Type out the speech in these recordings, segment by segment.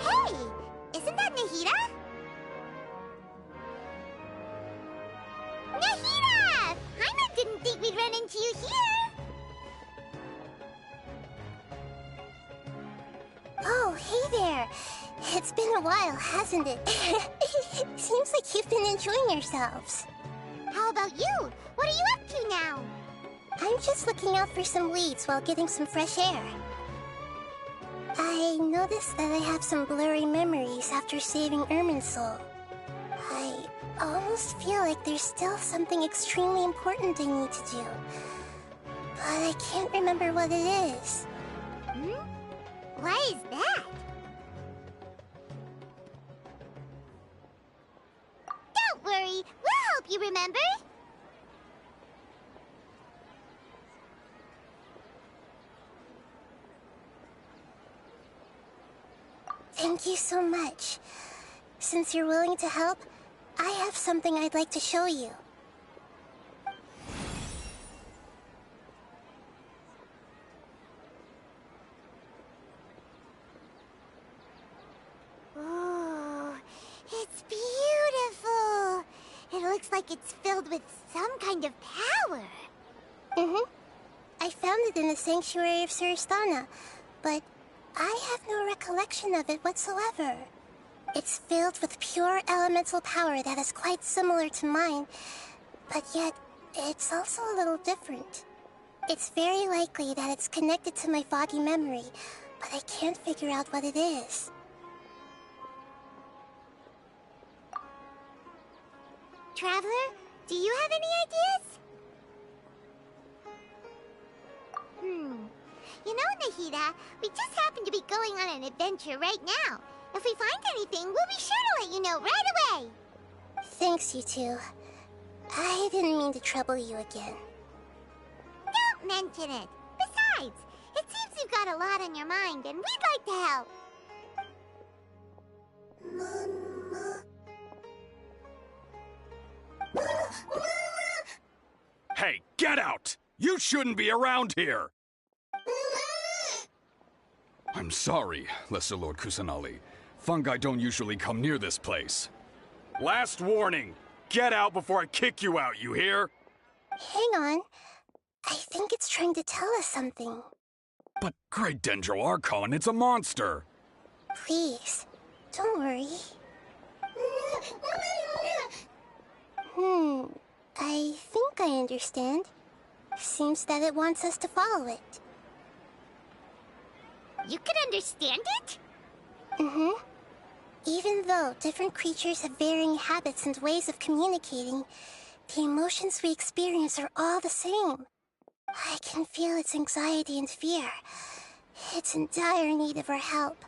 Hey! Isn't that Nahida? Nahida! Hyman didn't think we'd run into you here! Oh, hey there! It's been a while, hasn't it? Seems like you've been enjoying yourselves. How about you? What are you up to now? I'm just looking out for some leads while getting some fresh air. I noticed that I have some blurry memories after saving Irminsul. I almost feel like there's still something extremely important I need to do. But I can't remember what it is. Why is that? Don't worry, we'll help you remember. Thank you so much. Since you're willing to help, I have something I'd like to show you. Oh, it's beautiful. It looks like it's filled with some kind of power. I found it in the sanctuary of Suristana, but I have no recollection of it whatsoever. It's filled with pure elemental power that is quite similar to mine, but yet it's also a little different. It's very likely that it's connected to my foggy memory, but I can't figure out what it is. Traveler, do you have any ideas? You know, Nahida, we just happen to be going on an adventure right now. If we find anything, we'll be sure to let you know right away. Thanks, you two. I didn't mean to trouble you again. Don't mention it. Besides, it seems you've got a lot on your mind, and we'd like to help. Hey, get out! You shouldn't be around here! I'm sorry, Lesser Lord Kusanali. Fungi don't usually come near this place. Last warning! Get out before I kick you out, you hear? Hang on. I think it's trying to tell us something. But Great Dendro Archon, it's a monster! Please, don't worry. I think I understand. Seems that it wants us to follow it. You can understand it? Even though different creatures have varying habits and ways of communicating, the emotions we experience are all the same. I can feel its anxiety and fear. It's in dire need of our help.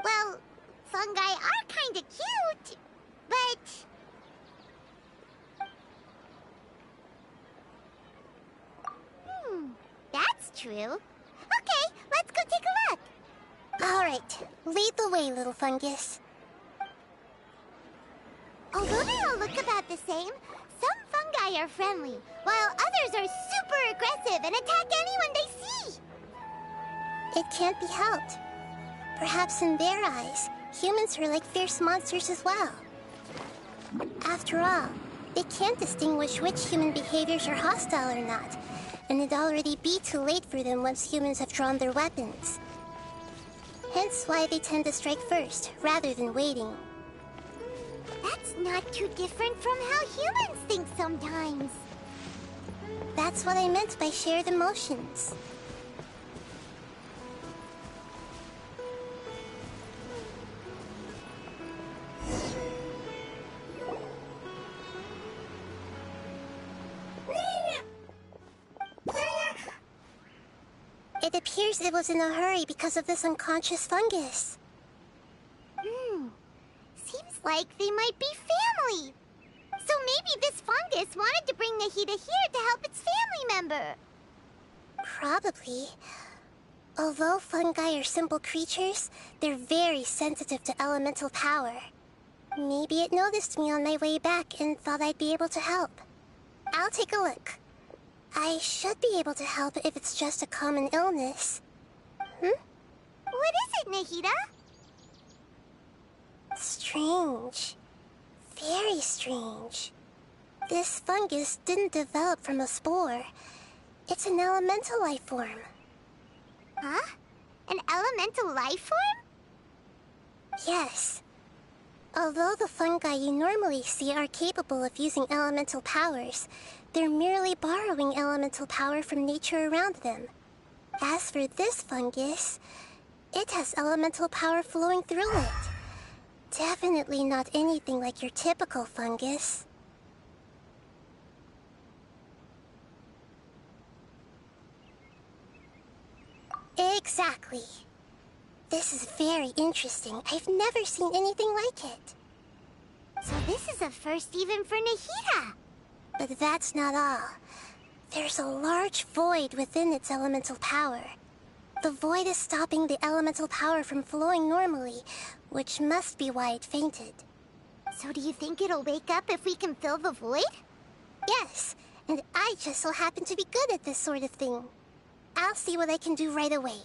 Well, fungi are kinda cute, but... That's true. Okay, let's go take a look. All right, lead the way, little fungus. Although they all look about the same, some fungi are friendly, while others are super aggressive and attack anyone they see. It can't be helped. Perhaps in their eyes, humans are like fierce monsters as well. After all, they can't distinguish which human behaviors are hostile or not, and it'd already be too late for them once humans have drawn their weapons. Hence why they tend to strike first, rather than waiting. That's not too different from how humans think sometimes. That's what I meant by shared emotions. It appears it was in a hurry because of this unconscious fungus. Seems like they might be family. So maybe this fungus wanted to bring Nahida here to help its family member. Probably. Although fungi are simple creatures, they're very sensitive to elemental power. Maybe it noticed me on my way back and thought I'd be able to help. I'll take a look. I should be able to help if it's just a common illness. What is it, Nahida? Strange. Very strange. This fungus didn't develop from a spore. It's an elemental life form. Huh? An elemental life form? Yes. Although the fungi you normally see are capable of using elemental powers, they're merely borrowing elemental power from nature around them. As for this fungus, it has elemental power flowing through it. Definitely not anything like your typical fungus. Exactly. This is very interesting. I've never seen anything like it. So this is a first even for Nahida. But that's not all. There's a large void within its elemental power. The void is stopping the elemental power from flowing normally, which must be why it fainted. So do you think it'll wake up if we can fill the void? Yes, and I just so happen to be good at this sort of thing. I'll see what I can do right away.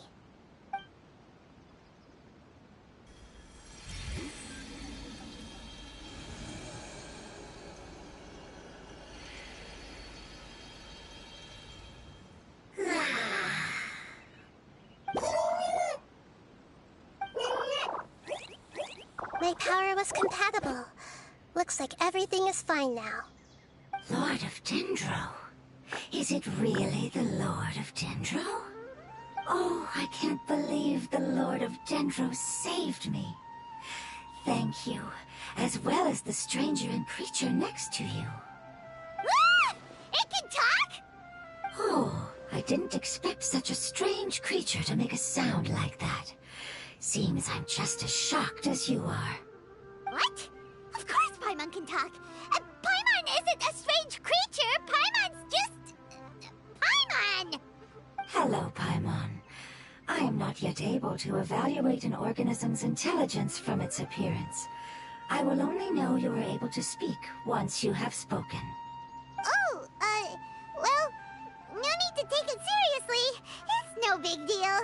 My power was compatible. Looks like everything is fine now. Lord of Dendro? Is it really the Lord of Dendro? Oh, I can't believe the Lord of Dendro saved me. Thank you, as well as the stranger and creature next to you. Ah! It can talk? Oh, I didn't expect such a strange creature to make a sound like that. Seems I'm just as shocked as you are. What? Of course Paimon can talk. Paimon isn't a strange creature. Paimon's just... Paimon! Hello, Paimon. I am not yet able to evaluate an organism's intelligence from its appearance. I will only know you are able to speak once you have spoken. Oh, well, no need to take it seriously. It's no big deal.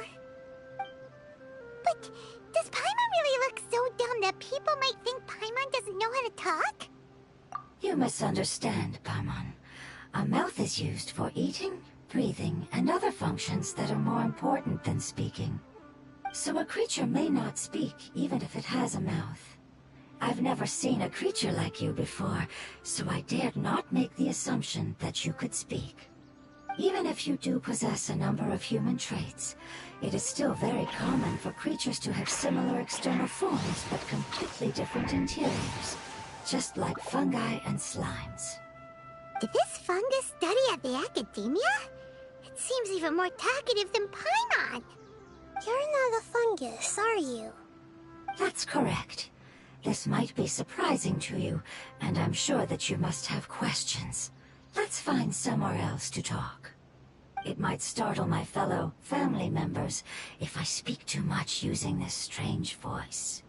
But does Paimon really look so dumb that people might think Paimon doesn't know how to talk? You misunderstand, Paimon. A mouth is used for eating, breathing, and other functions that are more important than speaking. So a creature may not speak, even if it has a mouth. I've never seen a creature like you before, so I dared not make the assumption that you could speak. Even if you do possess a number of human traits, it is still very common for creatures to have similar external forms but completely different interiors, just like fungi and slimes. Did this fungus study at the academia? It seems even more talkative than Paimon. You're not a fungus, are you? That's correct. This might be surprising to you, and I'm sure that you must have questions. Let's find somewhere else to talk. It might startle my fellow family members if I speak too much using this strange voice.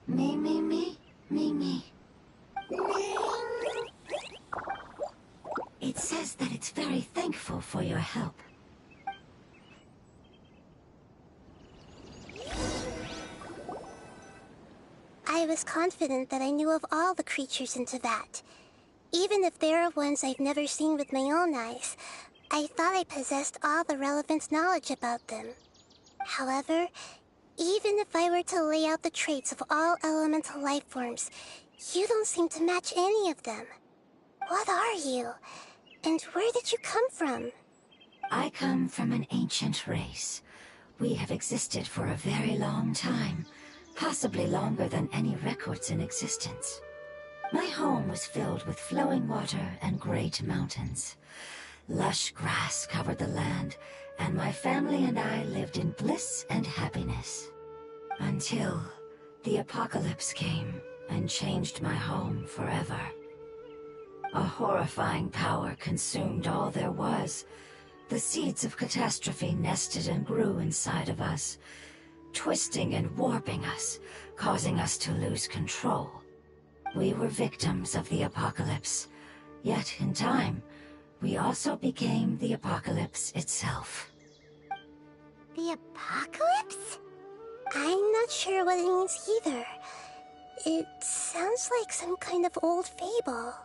Me, me, me, me, me. It says that it's very thankful for your help. I was confident that I knew of all the creatures in Teyvat. Even if there are ones I've never seen with my own eyes, I thought I possessed all the relevant knowledge about them. However, even if I were to lay out the traits of all elemental life forms, you don't seem to match any of them. What are you? And where did you come from? I come from an ancient race. We have existed for a very long time, possibly longer than any records in existence. My home was filled with flowing water and great mountains. Lush grass covered the land, and my family and I lived in bliss and happiness. Until the apocalypse came and changed my home forever. A horrifying power consumed all there was. The seeds of catastrophe nested and grew inside of us, twisting and warping us, causing us to lose control. We were victims of the apocalypse, yet in time, we also became the apocalypse itself. The apocalypse? I'm not sure what it means either. It sounds like some kind of old fable.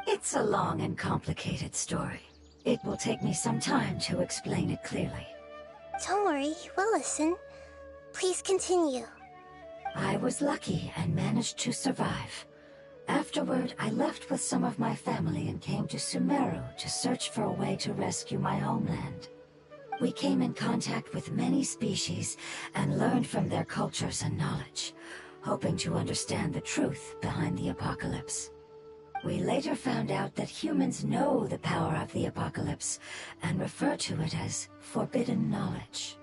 It's a long and complicated story. It will take me some time to explain it clearly. Don't worry, we'll listen. Please continue. I was lucky and managed to survive. Afterward, I left with some of my family and came to Sumeru to search for a way to rescue my homeland. We came in contact with many species and learned from their cultures and knowledge, hoping to understand the truth behind the apocalypse. We later found out that humans know the power of the apocalypse and refer to it as forbidden knowledge.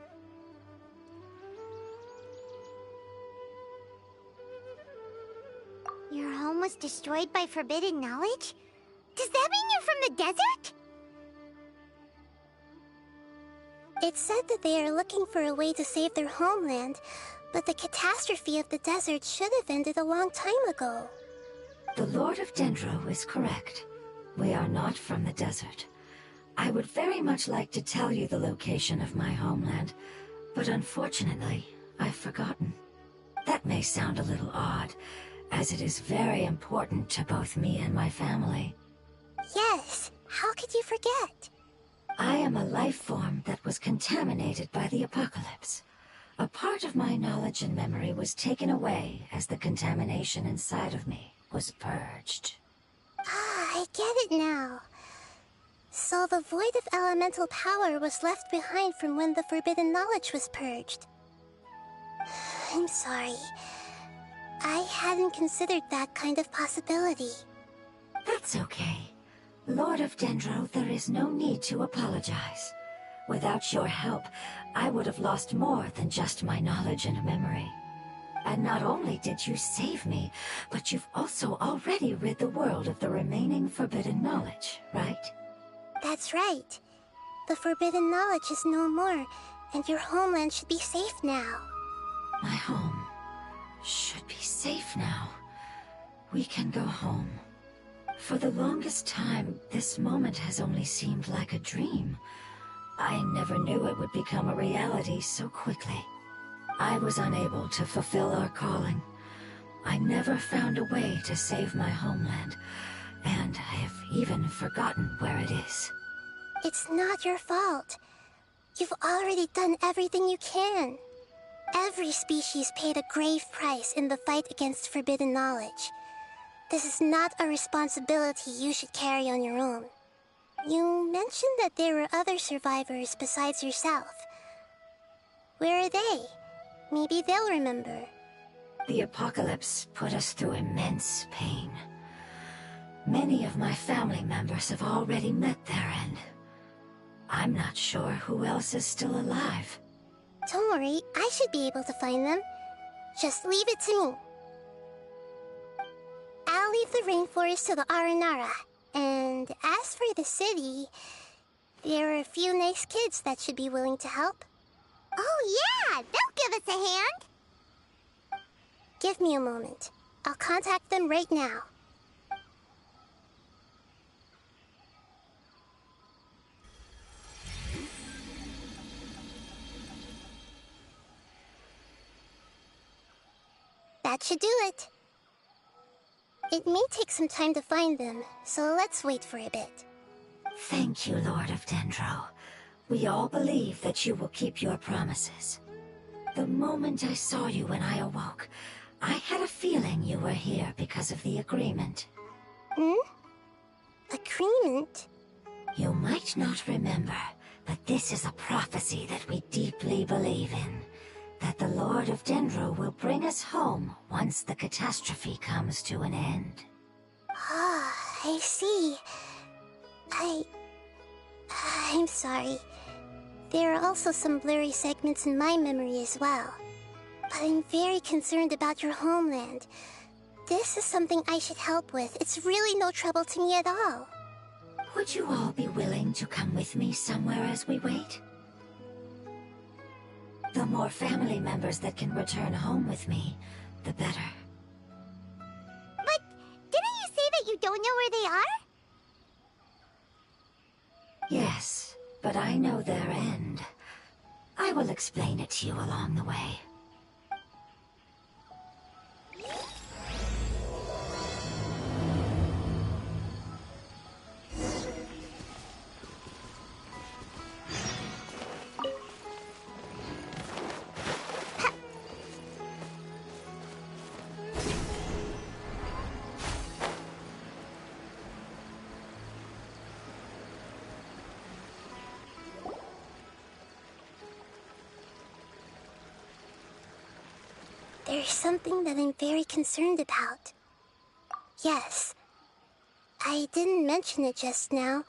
Your home was destroyed by forbidden knowledge? Does that mean you're from the desert? It said that they are looking for a way to save their homeland, but the catastrophe of the desert should have ended a long time ago. The Lord of Dendro is correct. We are not from the desert. I would very much like to tell you the location of my homeland, but unfortunately, I've forgotten. That may sound a little odd, as it is very important to both me and my family. Yes, how could you forget? I am a life form that was contaminated by the apocalypse. A part of my knowledge and memory was taken away as the contamination inside of me was purged. Ah, I get it now. So the void of elemental power was left behind from when the forbidden knowledge was purged. I'm sorry. I hadn't considered that kind of possibility. That's okay. Lord of Dendro, there is no need to apologize. Without your help, I would have lost more than just my knowledge and memory. And not only did you save me, but you've also already rid the world of the remaining forbidden knowledge, right? That's right. The forbidden knowledge is no more, and your homeland should be safe now. My home should be safe now. We can go home. For the longest time, this moment has only seemed like a dream. I never knew it would become a reality so quickly. I was unable to fulfill our calling. I never found a way to save my homeland, and I have even forgotten where it is. It's not your fault. You've already done everything you can. Every species paid a grave price in the fight against forbidden knowledge. This is not a responsibility you should carry on your own. You mentioned that there were other survivors besides yourself. Where are they? Maybe they'll remember. The apocalypse put us through immense pain. Many of my family members have already met their end. I'm not sure who else is still alive. Don't worry, I should be able to find them. Just leave it to me. I'll leave the rainforest to the Aranara. And as for the city, there are a few nice kids that should be willing to help. Oh yeah, they'll give us a hand. Give me a moment. I'll contact them right now. That should do it. It may take some time to find them, so let's wait for a bit. Thank you, Lord of Dendro. We all believe that you will keep your promises. The moment I saw you when I awoke, I had a feeling you were here because of the agreement. Agreement? You might not remember, but this is a prophecy that we deeply believe in. That the Lord of Dendro will bring us home once the catastrophe comes to an end. Ah, I see. I'm sorry. There are also some blurry segments in my memory as well. But I'm very concerned about your homeland. This is something I should help with. It's really no trouble to me at all. Would you all be willing to come with me somewhere as we wait? The more family members that can return home with me, the better. But didn't you say that you don't know where they are? Yes, but I know their end. I will explain it to you along the way. There's something that I'm very concerned about. Yes, I didn't mention it just now,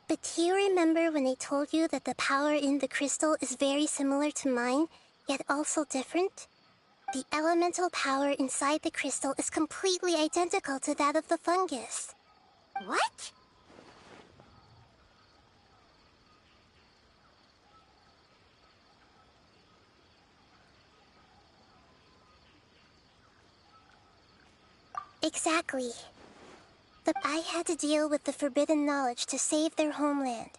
but do you remember when I told you that the power in the crystal is very similar to mine, yet also different? The elemental power inside the crystal is completely identical to that of the fungus. What? Exactly. I had to deal with the forbidden knowledge to save their homeland.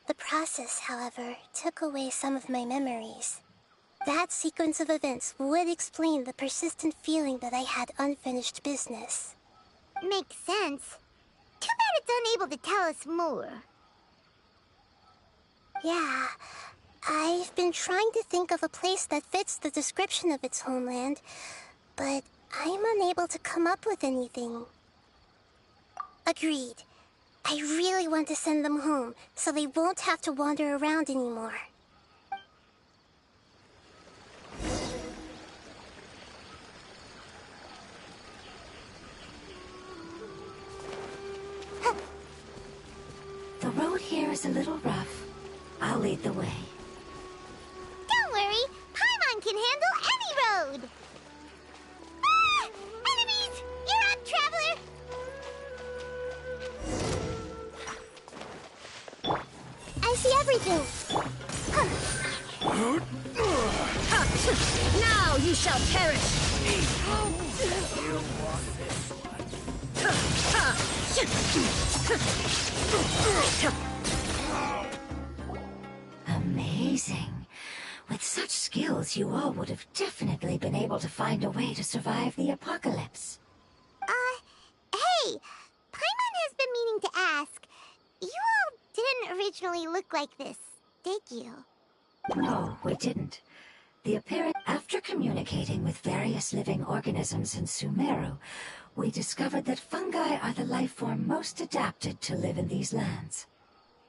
The process, however, took away some of my memories. That sequence of events would explain the persistent feeling that I had unfinished business. Makes sense. Too bad it's unable to tell us more. Yeah, I've been trying to think of a place that fits the description of its homeland, but I'm unable to come up with anything. Agreed. I really want to send them home, so they won't have to wander around anymore. The road here is a little rough. I'll lead the way. Don't worry, Paimon can handle any road! Ah! Enemies! You're up, traveler! I see everything! Now you shall perish! Amazing. With such skills, you all would have definitely been able to find a way to survive the apocalypse. Hey! Paimon has been meaning to ask. You all didn't originally look like this, did you? No, we didn't. The apparent after communicating with various living organisms in Sumeru, we discovered that fungi are the life form most adapted to live in these lands.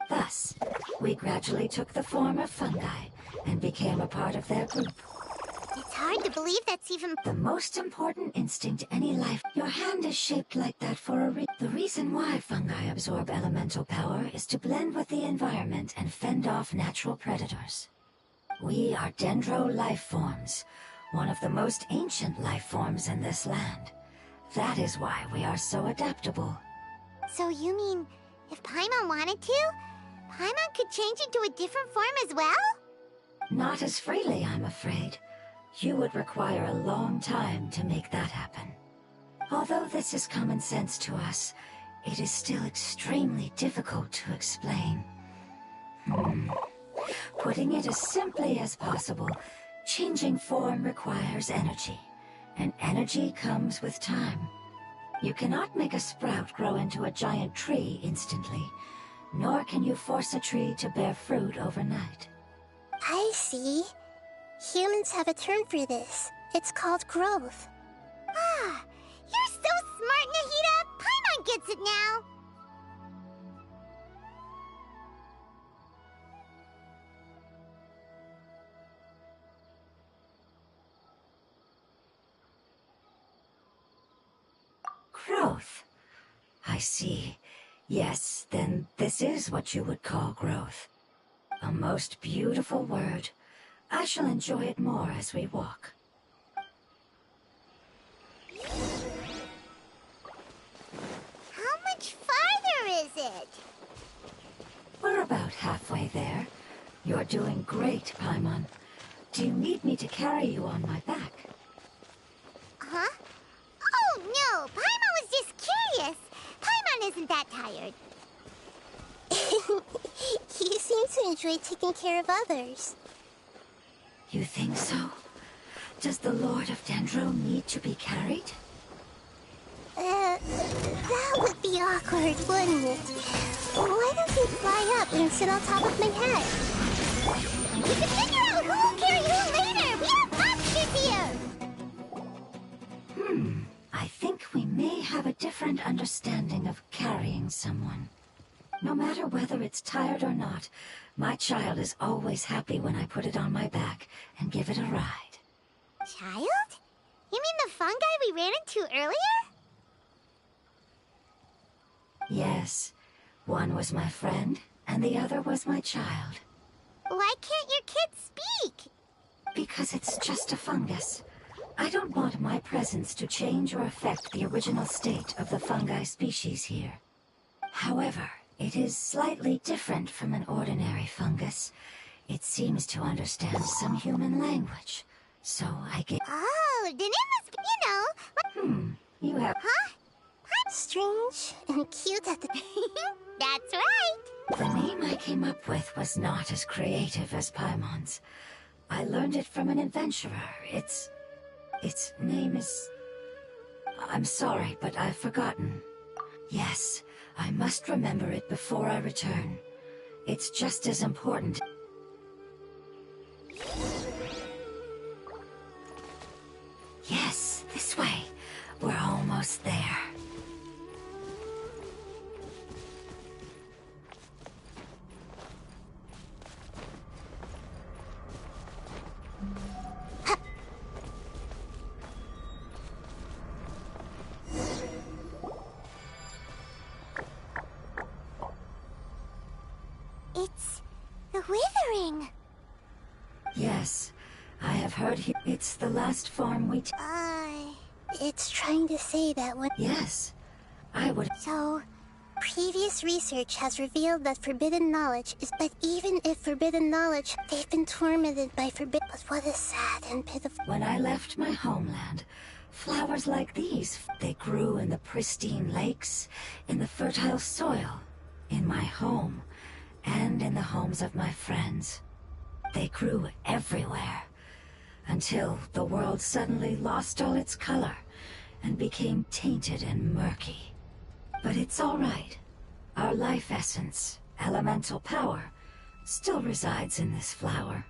Thus, we gradually took the form of fungi and became a part of their group. It's hard to believe that's even... The most important instinct any life... Your hand is shaped like that for a reason. The reason why fungi absorb elemental power is to blend with the environment and fend off natural predators. We are dendro life forms, one of the most ancient life forms in this land. That is why we are so adaptable. So you mean, if Paimon wanted to, Paimon could change into a different form as well? Not as freely, I'm afraid. You would require a long time to make that happen. Although this is common sense to us, it is still extremely difficult to explain. Putting it as simply as possible, changing form requires energy, and energy comes with time. You cannot make a sprout grow into a giant tree instantly, nor can you force a tree to bear fruit overnight. I see. Humans have a term for this. It's called growth. Ah, you're so smart, Nahida! Paimon gets it now! Growth. I see. Yes, then this is what you would call growth. A most beautiful word. I shall enjoy it more as we walk. How much farther is it? We're about halfway there. You're doing great, Paimon. Do you need me to carry you on my back? Huh? Oh, no! Paimon was just curious. Paimon isn't that tired. You seem to enjoy taking care of others. You think so? Does the Lord of Dendro need to be carried? That would be awkward, wouldn't it? Why don't you fly up and sit on top of my head? We can figure out who'll carry who later! We have options here! I think we may have a different understanding of carrying someone. No matter whether it's tired or not, my child is always happy when I put it on my back and give it a ride. Child? You mean the fungi we ran into earlier? Yes, one was my friend, and the other was my child. Why can't your kid speak? Because it's just a fungus. I don't want my presence to change or affect the original state of the fungi species here. However, it is slightly different from an ordinary fungus. It seems to understand some human language, so I get... Oh, then it must be, You have... Huh? I'm strange and cute at the... That's right. The name I came up with was not as creative as Paimon's. I learned it from an adventurer. Its name is... I'm sorry, but I've forgotten. Yes, I must remember it before I return. It's just as important. Yes, this way. We're almost there. It's the withering. Yes, I have heard it's the last form we It's trying to say that when... Yes, I would... So, previous research has revealed that forbidden knowledge is... But even if forbidden knowledge, they've been tormented by forbidden... But what a sad and pitiful... When I left my homeland, flowers like these, they grew in the pristine lakes, in the fertile soil, in my home, and in the homes of my friends. They grew everywhere, until the world suddenly lost all its color and became tainted and murky. But it's all right. Our life essence, elemental power, still resides in this flower.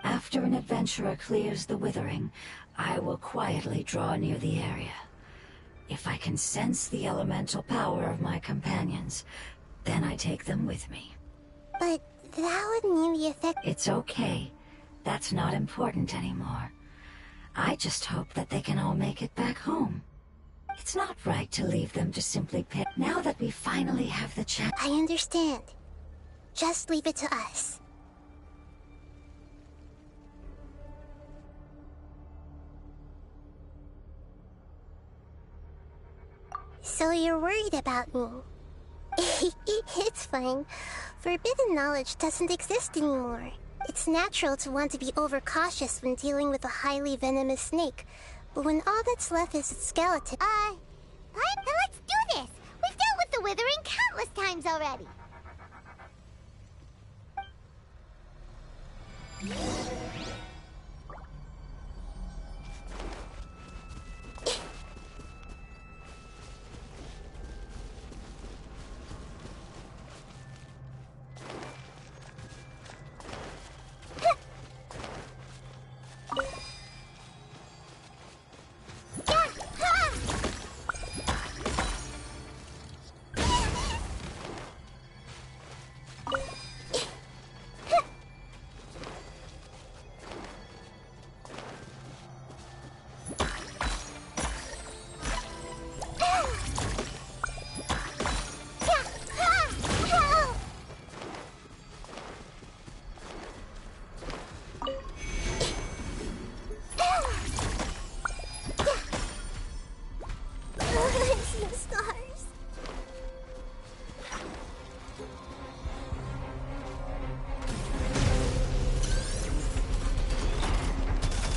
After an adventurer clears the withering, I will quietly draw near the area. If I can sense the elemental power of my companions, then I take them with me. But that would mean the effect... It's okay. That's not important anymore. I just hope that they can all make it back home. It's not right to leave them to simply pick. Now that we finally have the chance... I understand. Just leave it to us. So you're worried about me? It's fine. Forbidden knowledge doesn't exist anymore. It's natural to want to be overcautious when dealing with a highly venomous snake, but when all that's left is its skeleton... Then let's do this! We've dealt with the withering countless times already!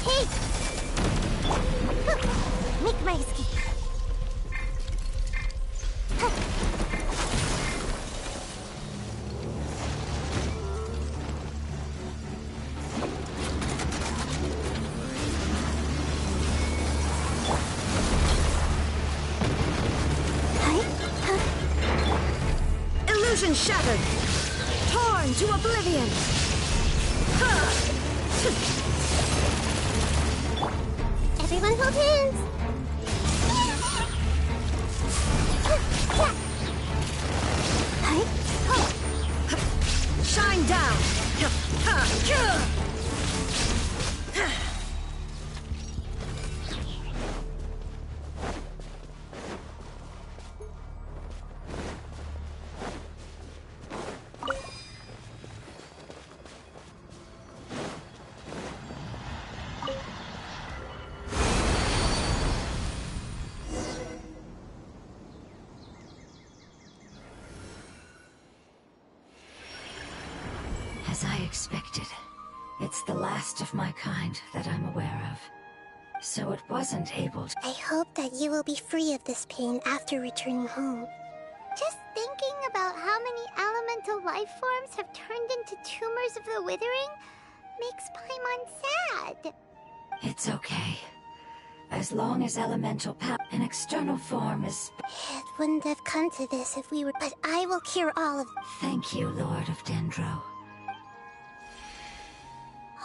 Hey! Make my escape. Illusion shattered! Torn to oblivion! Everyone hold hands! Shine down! As I expected, it's the last of my kind that I'm aware of. So it wasn't able to... I hope that you will be free of this pain after returning home. Just thinking about how many elemental life forms have turned into tumors of the withering makes Paimon sad. It's okay. As long as elemental power, an external form is... It wouldn't have come to this if we were... But I will cure all of... Thank you, Lord of Dendro.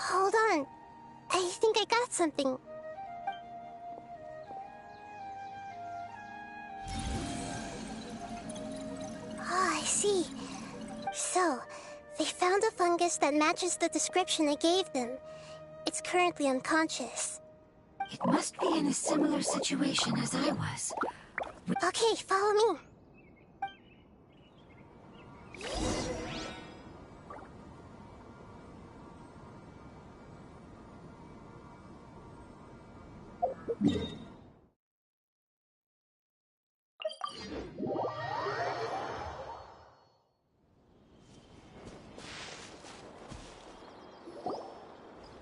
Hold on. I think I got something. Oh, I see. So, they found a fungus that matches the description I gave them. It's currently unconscious. It must be in a similar situation as I was. Okay, follow me.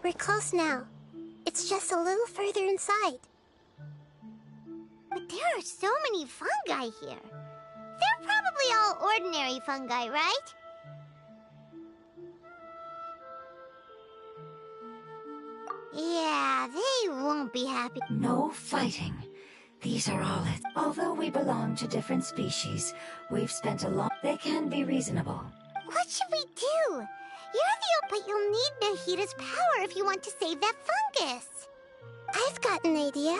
We're close now. It's just a little further inside. But there are so many fungi here. They're probably all ordinary fungi, right? Yeah, they won't be happy. No fighting. These are all it. Although we belong to different species, we've spent a long... They can be reasonable. What should we do? But you'll need Nahida's power if you want to save that fungus. I've got an idea.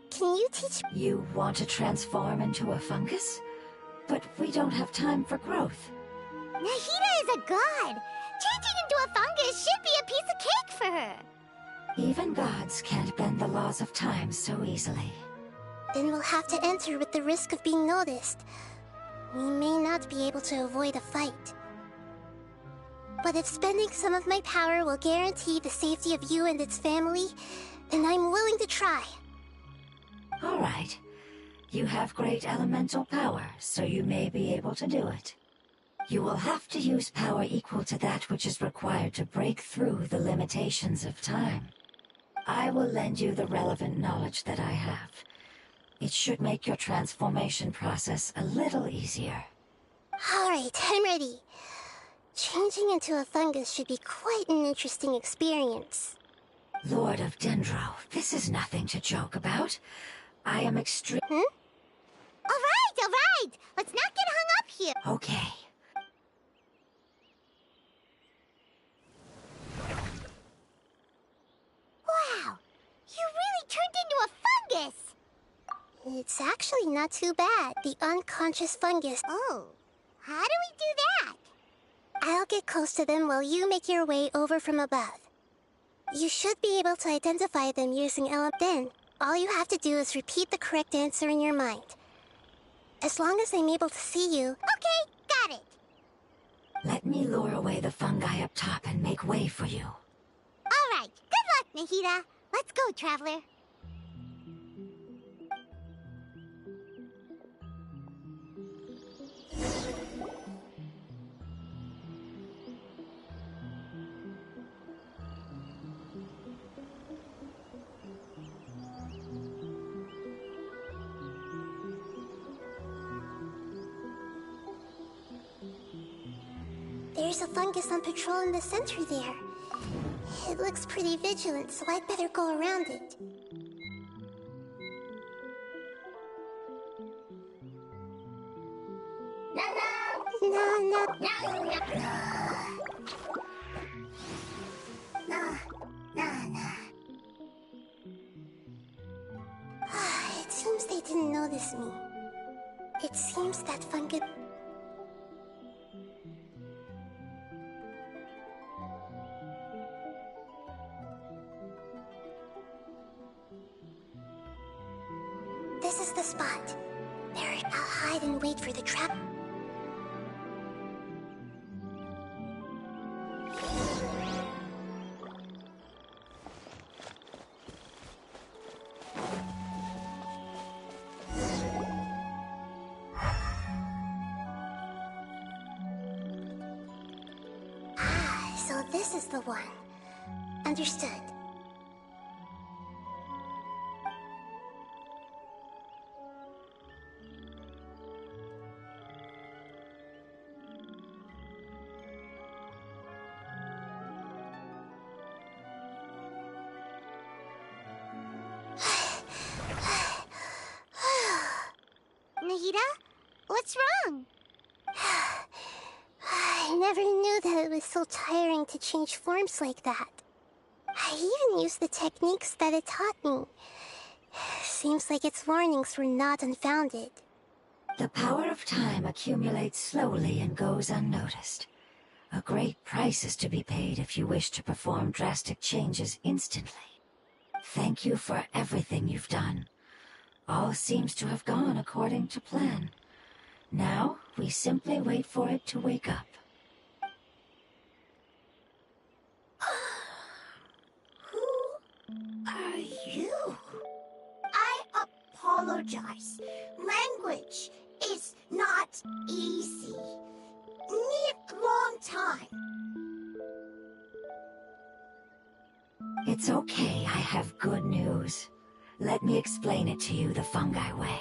Can you teach me? You want to transform into a fungus? But we don't have time for growth. Nahida is a god. Changing into a fungus should be a piece of cake for her. Even gods can't bend the laws of time so easily. Then we'll have to enter with the risk of being noticed. We may not be able to avoid a fight. But if spending some of my power will guarantee the safety of you and its family, then I'm willing to try. All right. You have great elemental power, so you may be able to do it. You will have to use power equal to that which is required to break through the limitations of time. I will lend you the relevant knowledge that I have. It should make your transformation process a little easier. All right, I'm ready. Changing into a fungus should be quite an interesting experience. Lord of Dendro, this is nothing to joke about. I am extreme... All right! Let's not get hung up here. Okay. Wow! You really turned into a fungus! It's actually not too bad. The unconscious fungus... Oh, how do we do that? I'll get close to them while you make your way over from above. You should be able to identify them using Then, all you have to do is repeat the correct answer in your mind. As long as I'm able to see you... Okay, got it! Let me lure away the fungi up top and make way for you. All right, good luck, Nahida. Let's go, Traveler. There's a fungus on patrol in the center there. It looks pretty vigilant, so I'd better go around it. It seems they didn't notice me. It seems that fungus... This is the spot. There, I'll hide and wait for the trap. So this is the one. Understood. Nahida? What's wrong? I never knew that it was so tiring to change forms like that. I even used the techniques that it taught me. Seems like its warnings were not unfounded. The power of time accumulates slowly and goes unnoticed. A great price is to be paid if you wish to perform drastic changes instantly. Thank you for everything you've done. All seems to have gone according to plan. Now, we simply wait for it to wake up. Who are you? I apologize. Language is not easy. Need long time. It's okay, I have good news. Let me explain it to you the fungi way.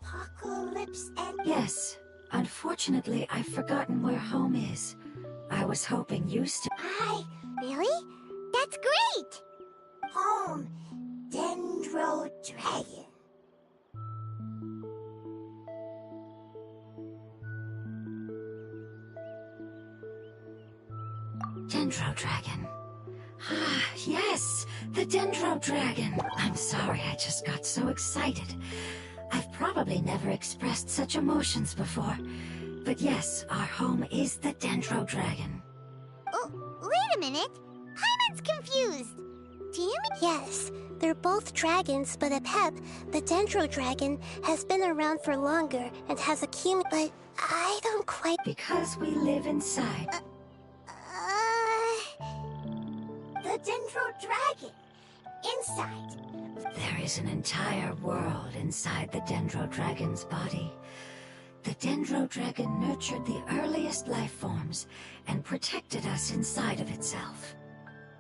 Apocalypse and... Yes. Unfortunately, I've forgotten where home is. I was hoping you still... Really? That's great! Home, Dendro Dragon. Dendro Dragon. Ah, yes! The Dendro Dragon! I'm sorry, I just got so excited. I've probably never expressed such emotions before. But yes, our home is the Dendro Dragon. Oh, wait a minute! Paimon's confused! Do you mean... Yes, they're both dragons, but Apep, the Dendro Dragon, has been around for longer and has accumulated... But I don't quite... Because we live inside. The Dendro Dragon. Inside. There is an entire world inside the Dendro Dragon's body. The Dendro Dragon nurtured the earliest life forms and protected us inside of itself.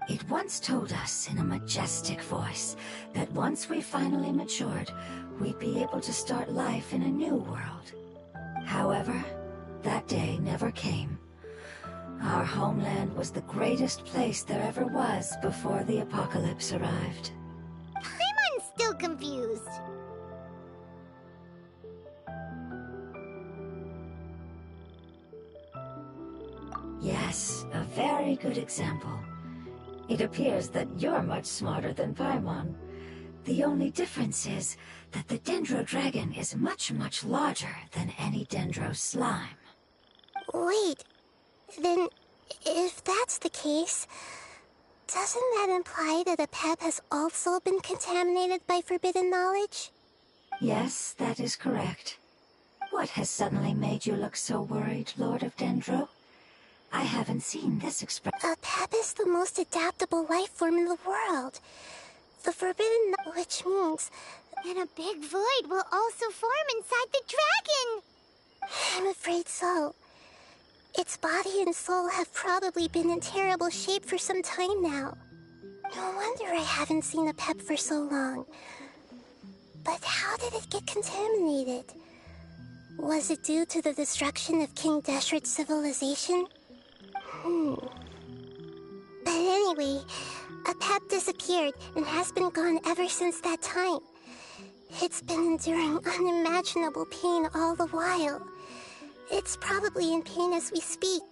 It once told us in a majestic voice that once we finally matured, we'd be able to start life in a new world. However, that day never came. Our homeland was the greatest place there ever was before the apocalypse arrived. Paimon's still confused. Yes, a very good example. It appears that you're much smarter than Paimon. The only difference is that the Dendro Dragon is much, much larger than any Dendro slime. Wait, then if that's the case, doesn't that imply that Apep has also been contaminated by forbidden knowledge? Yes, that is correct. What has suddenly made you look so worried, Lord of Dendro? I haven't seen this expression. Apep is the most adaptable life form in the world. The forbidden which means that a big void will also form inside the dragon. I'm afraid so. Its body and soul have probably been in terrible shape for some time now. No wonder I haven't seen Apep for so long. But how did it get contaminated? Was it due to the destruction of King Deshret's civilization? But anyway, a pet disappeared and has been gone ever since that time. It's been enduring unimaginable pain all the while. It's probably in pain as we speak.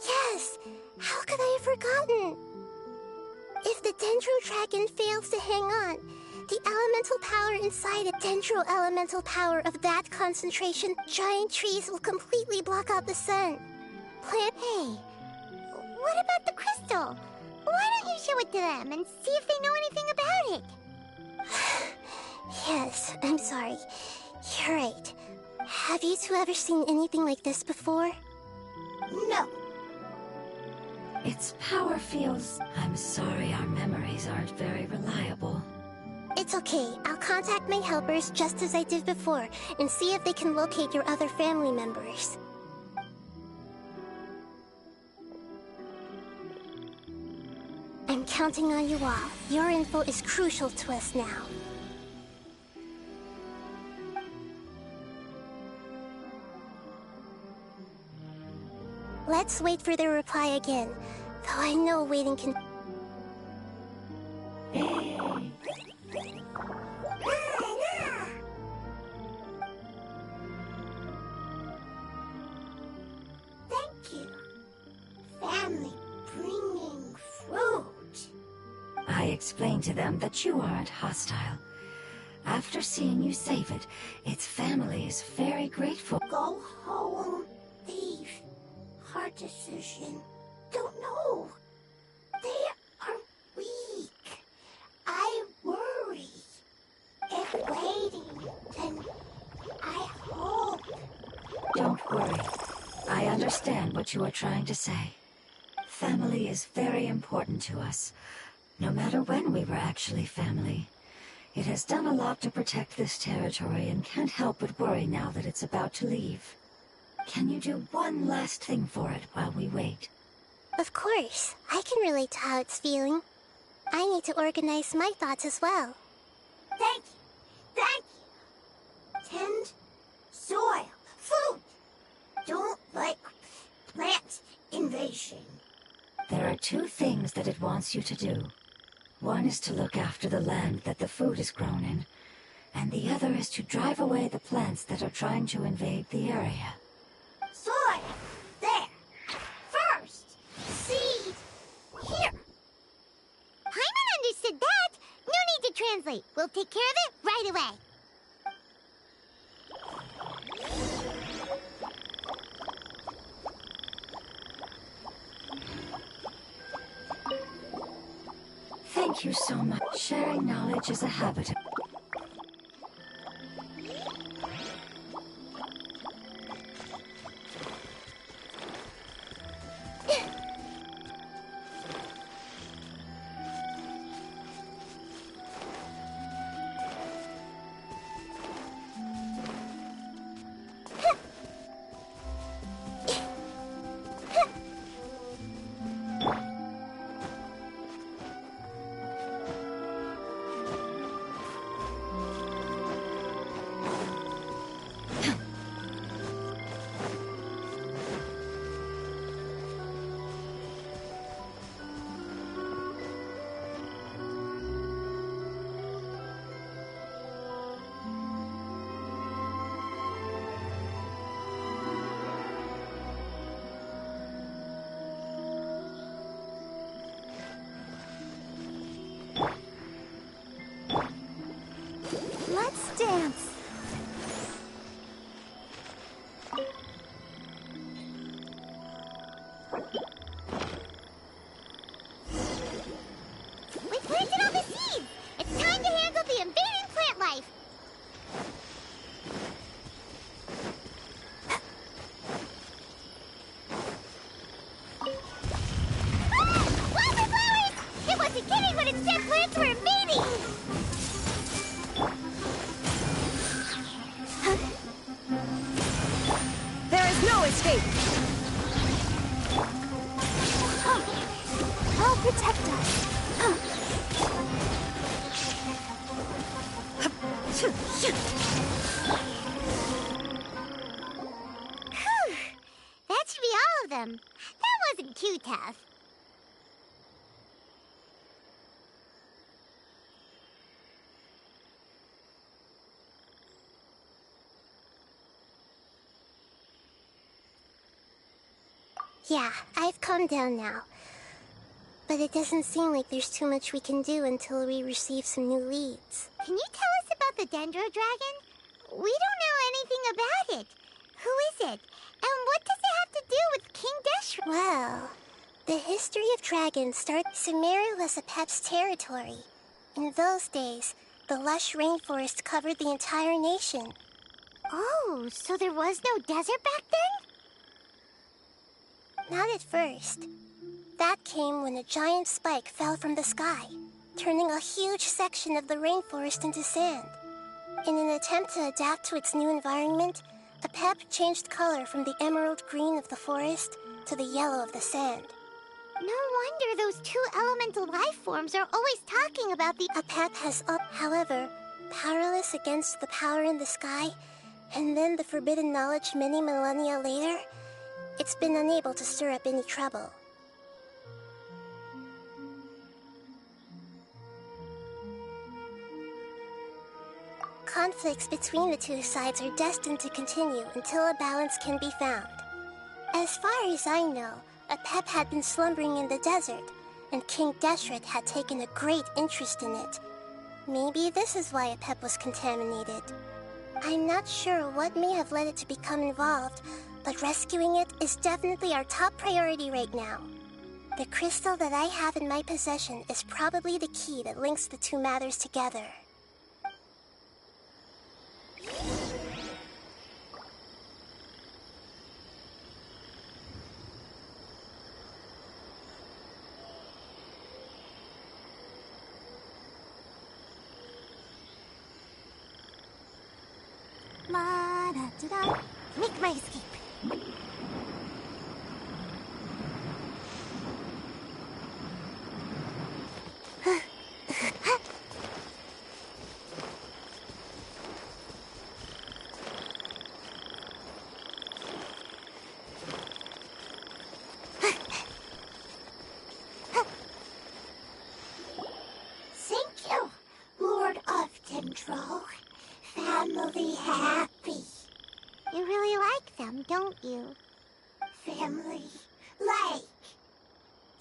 Yes! How could I have forgotten? If the Dendro Dragon fails to hang on, the elemental power inside a Dendro elemental power of that concentration, giant trees will completely block out the sun. Hey, what about the crystal? Why don't you show it to them and see if they know anything about it? Yes, I'm sorry. You're right. Have you two ever seen anything like this before? No. Its power feels... I'm sorry, our memories aren't very reliable. It's okay. I'll contact my helpers just as I did before and see if they can locate your other family members. I'm counting on you all. Your info is crucial to us now. Let's wait for their reply again, though I know waiting can... Thank you. Family bringing fruit. I explained to them that you aren't hostile. After seeing you save it, its family is very grateful. Go home. Leave. Hard decision. Don't know. They are weak. I worry. If waiting, then I hope. Don't worry. I understand what you are trying to say. Family is very important to us, no matter when we were actually family. It has done a lot to protect this territory and can't help but worry now that it's about to leave. Can you do one last thing for it while we wait? Of course. I can relate to how it's feeling. I need to organize my thoughts as well. Thank you. Thank you. Tend soil. Food. Don't like plant invasion. There are two things that it wants you to do. One is to look after the land that the food is grown in, and the other is to drive away the plants that are trying to invade the area. Soil. There. First. Seed. Here. Paimon understood that. No need to translate. We'll take care of it right away. Thank you so much. Sharing knowledge is a habit. Let's dance. We planted all the seeds. It's time to handle the invading plant life. Ah! Wildflowers! It wasn't kidding when it said plants were invading. There is no escape! I'll protect us. That should be all of them. That wasn't too tough. Yeah, I've calmed down now. But it doesn't seem like there's too much we can do until we receive some new leads. Can you tell us about the Dendro Dragon? We don't know anything about it. Who is it? And what does it have to do with King Deshra? Well, the history of dragons starts. Sumeru was a Pep's territory. In those days, the lush rainforest covered the entire nation. Oh, so there was no desert back then? Not at first. That came when a giant spike fell from the sky, turning a huge section of the rainforest into sand. In an attempt to adapt to its new environment, a Pep changed color from the emerald green of the forest to the yellow of the sand. No wonder those two elemental life forms are always talking about the... A Pep has up, however, powerless against the power in the sky, and then the forbidden knowledge many millennia later, it's been unable to stir up any trouble. Conflicts between the two sides are destined to continue until a balance can be found. As far as I know, a Pep had been slumbering in the desert, and King Deshret had taken a great interest in it. Maybe this is why a Pep was contaminated. I'm not sure what may have led it to become involved, but rescuing it is definitely our top priority right now. The crystal that I have in my possession is probably the key that links the two matters together. La-da-da-da. Make my escape. Thank you, Lord of Dendro. Family happy. You really like them, don't you? Family like.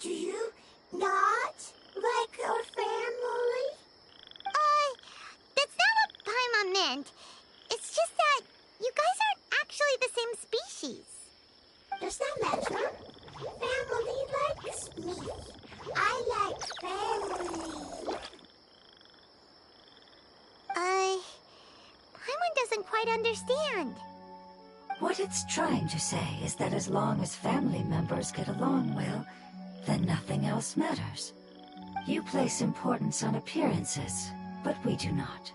Do you not like your family? That's not what Paimon meant. It's just that you guys aren't actually the same species. Does that matter? Family likes me. I like family. Paimon doesn't quite understand. What it's trying to say is that as long as family members get along well, then nothing else matters. You place importance on appearances, but we do not.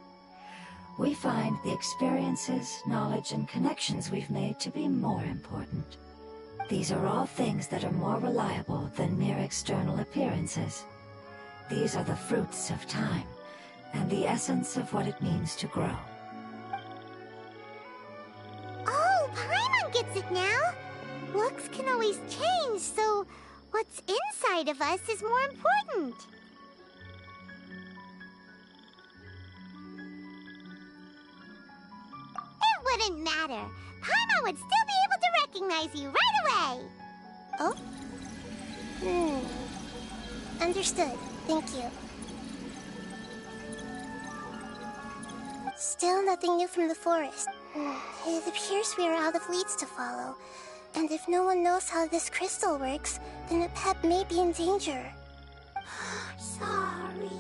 We find the experiences, knowledge, and connections we've made to be more important. These are all things that are more reliable than mere external appearances. These are the fruits of time, and the essence of what it means to grow. Oh, Paimon gets it now! Looks can always change, so what's inside of us is more important. It wouldn't matter. Paimon would still be able to recognize you right away. Oh? Understood. Thank you. Still nothing new from the forest. It appears we are out of leads to follow. And if no one knows how this crystal works, then a Pep may be in danger. Sorry.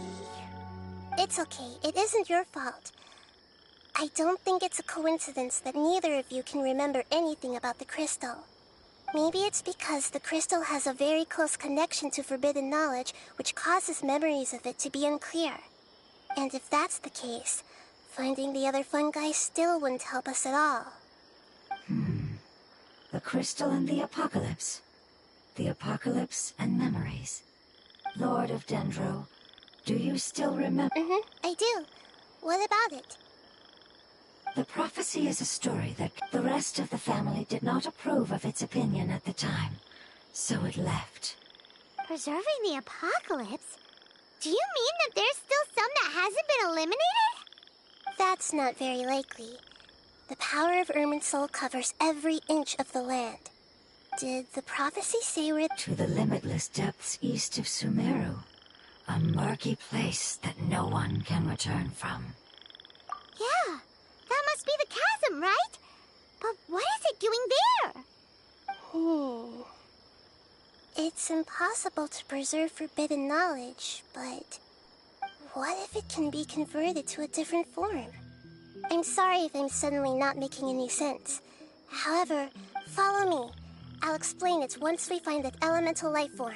It's okay. It isn't your fault. I don't think it's a coincidence that neither of you can remember anything about the crystal. Maybe it's because the crystal has a very close connection to forbidden knowledge, which causes memories of it to be unclear. And if that's the case, finding the other fungi still wouldn't help us at all. The crystal and the apocalypse. The apocalypse and memories. Lord of Dendro, do you still remember? I do. What about it? The prophecy is a story that the rest of the family did not approve of its opinion at the time, so it left. Preserving the apocalypse? Do you mean that there's still some that hasn't been eliminated? That's not very likely. The power of Irminsul covers every inch of the land. Did the prophecy say we're To the limitless depths east of Sumeru, a murky place that no one can return from. Yeah, that must be the chasm, right? But what is it doing there? It's impossible to preserve forbidden knowledge, but what if it can be converted to a different form? I'm sorry if I'm suddenly not making any sense. However, follow me. I'll explain it once we find that elemental life form.